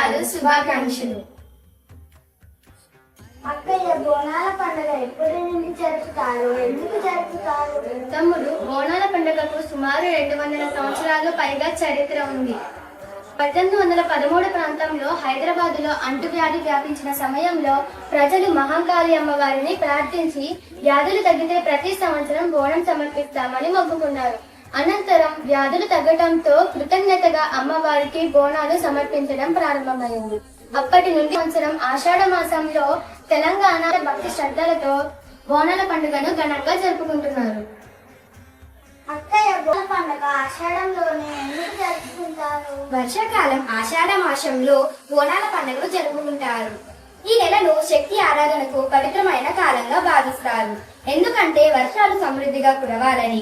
సంవత్సరాలు శుభాకాంక్షలు. అక్కయ్య, బోనాల పండుగ ఎప్పటి నుండి జరుపుతారు, ఎందుకు జరుపుతారు? తమ్ముడు, బోనాల పండుగకు సుమారు 200 సంవత్సరాలు పైగా చరిత్ర ఉంది. 1813 ప్రాంతంలో హైదరాబాదులో అంటువ్యాధి వ్యాపించిన సమయంలో ప్రజలు మహంకాళి అమ్మవారిని ప్రార్థించి వ్యాధులు తగ్గితే ప్రతి సంవత్సరం బోనం సమర్పిస్తామని మొక్కుకున్నారు. అనంతరం వ్యాధులు తగ్గడంతో కృతజ్ఞతగా అమ్మవారికి బోనాలు సమర్పించడం ప్రారంభమైంది. అప్పటి నుండి సంవత్సరం ఆషాఢ మాసంలో తెలంగాణ భక్తి శ్రద్ధలతో బోనాల పండుగను ఘనంగా జరుపుకుంటున్నారు. అక్కయ్య, బోనాల పండుగ ఆషాఢంలోనే ఎందుకు జరుపుకుంటారు? వర్షాకాలం ఆషాఢ మాసంలో బోనాల పండుగను జరుపుకుంటారు. ఈ నెలను శక్తి ఆరాధనకు పవిత్రమైన కాలంగా భావిస్తారు. ఎందుకంటే వర్షాలు సమృద్ధిగా కురవాలని,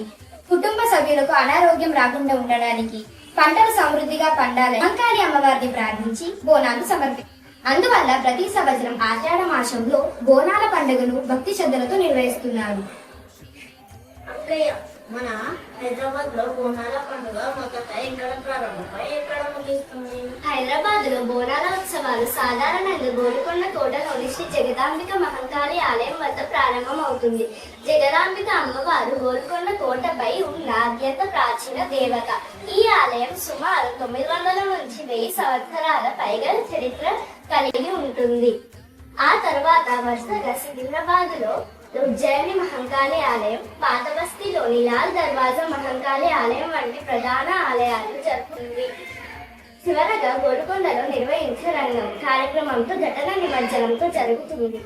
కుటుంబ సభ్యులకు అనారోగ్యం రాకుండా ఉండడానికి, పంటలు సమృద్ధిగా పండాలని మహంకాళి అమ్మవారిని ప్రార్థించి బోనాలు సమర్పిస్తారు. అందువల్ల ప్రతి సంవత్సరం ఆషాఢ మాసంలో బోనాల పండుగను భక్తి శ్రద్ధలతో నిర్వహిస్తున్నారు. అక్కయ్య, మన హైదరాబాద్ లో బోనాల పండుగ మొదట ఎక్కడ ప్రారంభమై ఎక్కడ ముగిస్తుంది? హైదరాబాద్ లో బోనాల ఉత్సవాలు సాధారణంగా గోల్కొండ కోటలోని శ్రీ జగదాంబిక మహంకాళి ఆలయం వద్ద ప్రారంభం అవుతుంది. జగదాంబిక అమ్మవారు గోల్కొండ కోటపై ఉన్న అత్యంత ప్రాచీన దేవత. ఈ ఆలయం సుమారు 900 నుంచి 1000 సంవత్సరాల పైగా చరిత్ర కలిగి ఉంటుంది. ఆ తర్వాత వరుసగా సికింద్రాబాద్ లో ఉజ్జయిని మహంకాళి ఆలయం, పాత బస్తీలోని లాల్ దర్వాజా మహంకాళి ఆలయం వంటి ప్రధాన ఆలయాలు జరుపుతుంది. చివరగా గోల్కొండలో నిర్వహించే రంగం కార్యక్రమంతో ఘటన నిమజ్జనంతో జరుగుతుంది.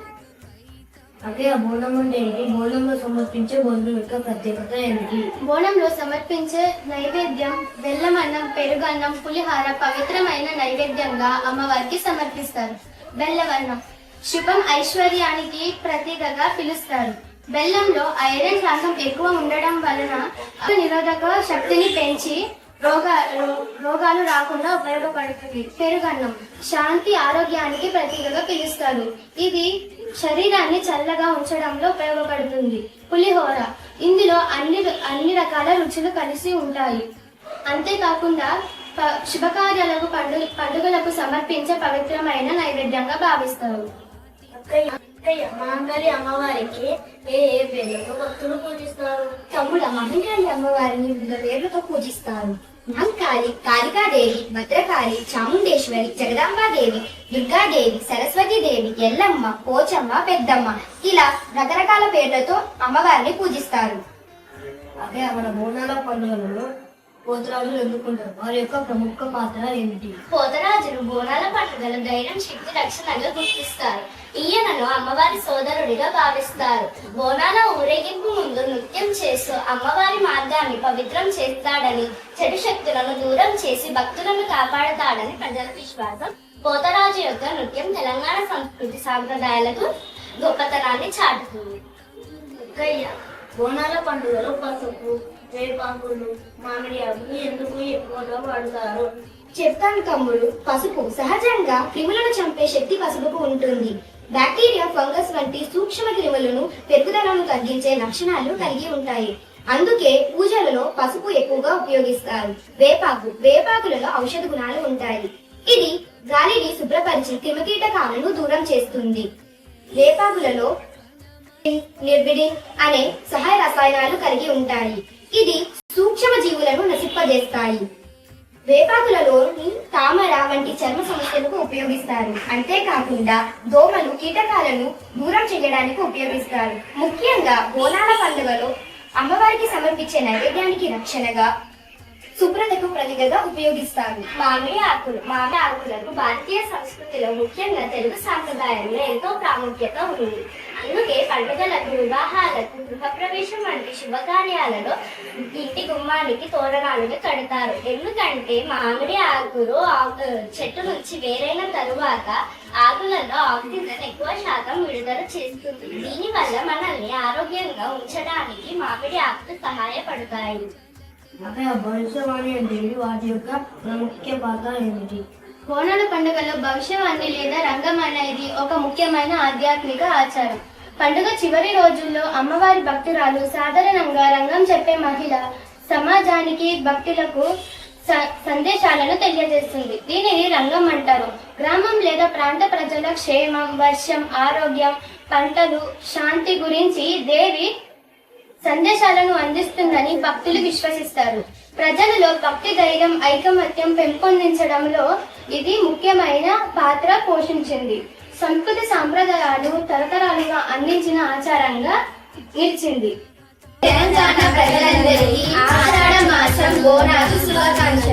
అదే బోనం అంటే ఏంటి? బోనంలో సమర్పించే భోజనం యొక్క ప్రత్యేకత ఏమిటి? బోనంలో సమర్పించే నైవేద్యం బెల్లమన్నం, పెరుగన్నం, పులిహార పవిత్రమైన నైవేద్యంగా అమ్మవారికి సమర్పిస్తారు. బెల్లవన్నం శుభం, ఐశ్వర్యానికి ప్రతీకగా పిలుస్తారు. బెల్లంలో ఐరన్ శాతం ఎక్కువ ఉండడం వలన నిరోధక శక్తిని పెంచి రోగాలు రాకుండా ఉపయోగపడుతుంది. పెరుగన్నం శాంతి, ఆరోగ్యానికి ప్రతీకగా పిలుస్తారు. ఇది శరీరాన్ని చల్లగా ఉంచడంలో ఉపయోగపడుతుంది. పులిహోర ఇందులో అన్ని రకాల రుచులు కలిసి ఉంటాయి. అంతేకాకుండా శుభకార్యాలకు పండుగలకు సమర్పించే పవిత్రమైన నైవేద్యంగా భావిస్తారు. అక్కయ్య, మహంకాళి అమ్మవారికి ఏ పేర్లతో భక్తులు పూజిస్తారు? తమ్ముడ, మహంకాళి అమ్మవారిని వివిధ పేర్లతో పూజిస్తారు. మహంకాళి, కాళికాదేవి, భద్రకాళి, చాముండేశ్వరి, జగదాంబాదేవి, దుర్గాదేవి, సరస్వతీదేవి, ఎల్లమ్మ, పోచమ్మ, పెద్దమ్మ ఇలా రకరకాల పేర్లతో అమ్మవారిని పూజిస్తారు. అదే మన బోనాల పండుగలలో పోతరాజులు ఎందుకుంటారు? వారి యొక్క ప్రముఖ పాత్ర ఏమిటి? పోతరాజును బోనాల పండుగలో ధైర్యం, శక్తి, రక్షణగా గుర్తిస్తారు. ఈయనను అమ్మవారి సోదరుడిగా భావిస్తారు. బోనాల ఊరేగింపు ముందు నృత్యం చేస్తూ అమ్మవారి మార్గాన్ని పవిత్రం చేస్తాడని, చెడు శక్తులను దూరం చేసి భక్తులను కాపాడతాడని ప్రజల విశ్వాసం. పోతరాజు యొక్క నృత్యం తెలంగాణ సంస్కృతి సాంప్రదాయాలకు గొప్పతనాన్ని చాటుతుంది. అక్కయ్య, బోనాల పండుగలో పసుపు, వేపాకులు, మామిడి ఆకులు ఎందుకు ఎక్కువగా వాడతారు? చెప్తాను తమ్ముడు. పసుపు సహజంగా క్రిములను చంపే శక్తి పసుపుకు ఉంటుంది. బ్యాక్టీరియా, ఫంగస్ వంటి సూక్ష్మ క్రిములను పెరుగుదలను తగ్గించే లక్షణాలు కలిగి ఉంటాయి. అందుకే పూజలలో పసుపు ఎక్కువగా ఉపయోగిస్తారు. వేపాకులలో ఔషధ గుణాలు ఉంటాయి. ఇది గాలిని శుభ్రపరిచి క్రిమికీటకాలను దూరం చేస్తుంది. వేపాకులలో నిర్విడిన్ అనే సహాయ రసాయనాలు కలిగి ఉంటాయి. ఇది సూక్ష్మ జీవులను నశింపజేస్తాయి. వేపాకులలోని తామర వంటి చర్మ సమస్యలకు ఉపయోగిస్తారు. అంతేకాకుండా దోమలు, కీటకాలను దూరం చేయడానికి ఉపయోగిస్తారు. ముఖ్యంగా బోనాల పండుగలో అమ్మవారికి సమర్పించే నైవేద్యానికి రక్షణగా, శుభ్రతకు ప్రతీకగా ఉపయోగిస్తారు. మామిడి ఆకులకు భారతీయ సంస్కృతిలో, ముఖ్యంగా తెలుగు సాంప్రదాయంలో ఎంతో ప్రాముఖ్యత ఉంది. అందుకే పండుగలకు, వివాహాలకు, గృహప్రవేశం వంటి శుభకార్యాలలో ఇంటి గుమ్మానికి తోరణాలుగా కడతారు. ఎందుకంటే మామిడి ఆకులు చెట్టు నుంచి వేరైన తరువాత ఆకులలో ఆక్సిజన్ ఎక్కువ శాతం విడుదల చేస్తుంది. దీనివల్ల మనల్ని ఆరోగ్యంగా ఉంచడానికి మామిడి ఆకులు సహాయపడతాయి. అదే భవిష్యవాణి అంటే వాటి యొక్క ప్రాముఖ్య పాత్ర ఏమిటి? బోనాల పండుగలో భవిష్యవాణి లేదా రంగం అనేది ఒక ముఖ్యమైన ఆధ్యాత్మిక ఆచారం. పండుగ చివరి రోజుల్లో అమ్మవారి భక్తురాలు సాధారణంగా రంగం చెప్పే మహిళ సమాజానికి, భక్తులకు సందేశాలను తెలియజేస్తుంది. దీనిని రంగం అంటారు. గ్రామం లేదా ప్రాంత ప్రజల క్షేమం, వర్షం, ఆరోగ్యం, పంటలు, శాంతి గురించి దేవి సందేశాలను అందిస్తుందని భక్తులు విశ్వసిస్తారు. ప్రజలలో భక్తి, ధైర్యం, ఐకమత్యం పెంపొందించడంలో ఇది ముఖ్యమైన పాత్ర పోషించింది. సంస్కృతి సాంప్రదాయాలు తరతరాలుగా అందించిన ఆచారంగా నిలిచింది. తెలంగాణ ప్రజలందరికీ ఆషాఢ మాసం బోనాలు శుభాకాంక్షలు.